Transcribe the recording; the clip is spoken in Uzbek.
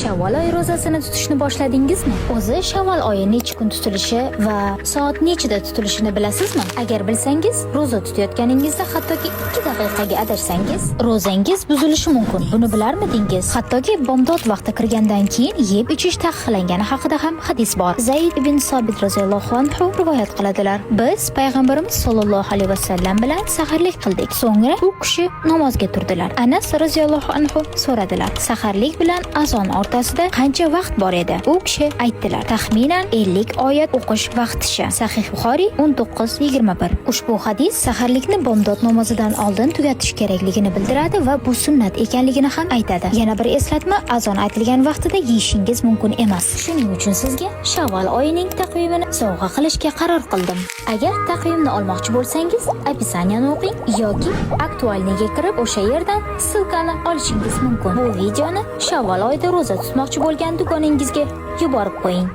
Shavvol oyi ro'zasini tutishni boshladingizmi? O'zi Shavvol oyi necha kun tutilishi va soat nechida tutilishini bilasizmi? Agar bilsangiz, ro'za tutayotganingizda hattoki 2 daqiqaga adashsangiz, ro'zangiz buzilishi mumkin. Buni bilarmidingiz? Hattoki bomdod vaqti kirgandan keyin yeb ichish taqiqlangani haqida ham hadis bor. Zayd ibn Sobit roziyallohu anhu rivoyat qiladilar. Biz payg'ambarimiz sollallohu alayhi vasallam bilan saharlik qildik. So'ngra u kishi namozga turdilar. Anas roziyallohu anhu so'radilar: "Saharlik bilan azon o'rtasida qancha vaqt bor edi?" U kishi aytdilar: "Taxminan 50 oyat o'qish vaqticha." Sahih Buxoriy 19:21. Ushbu hadis saharlikni bomdod namozidan oldin tugatish kerakligini bildiradi va bu sunnat ekanligini ham aytadi. Yana bir eslatma, azon aytilgan vaqtida yeyishingiz mumkin emas. Shuning uchun sizga Shavvol oyining taqvimini sovg'a qilishga qaror qildim. Agar taqvimni olmoqchi bo'lsangiz, opisaniyani o'qing yoki aktualniga kirib o'sha yerdan ssilkani olishingiz mumkin. Bu videoni Shavvol oyida ro'za tutmoqchi bo'lgan do'koningizga yuborib qo'ying.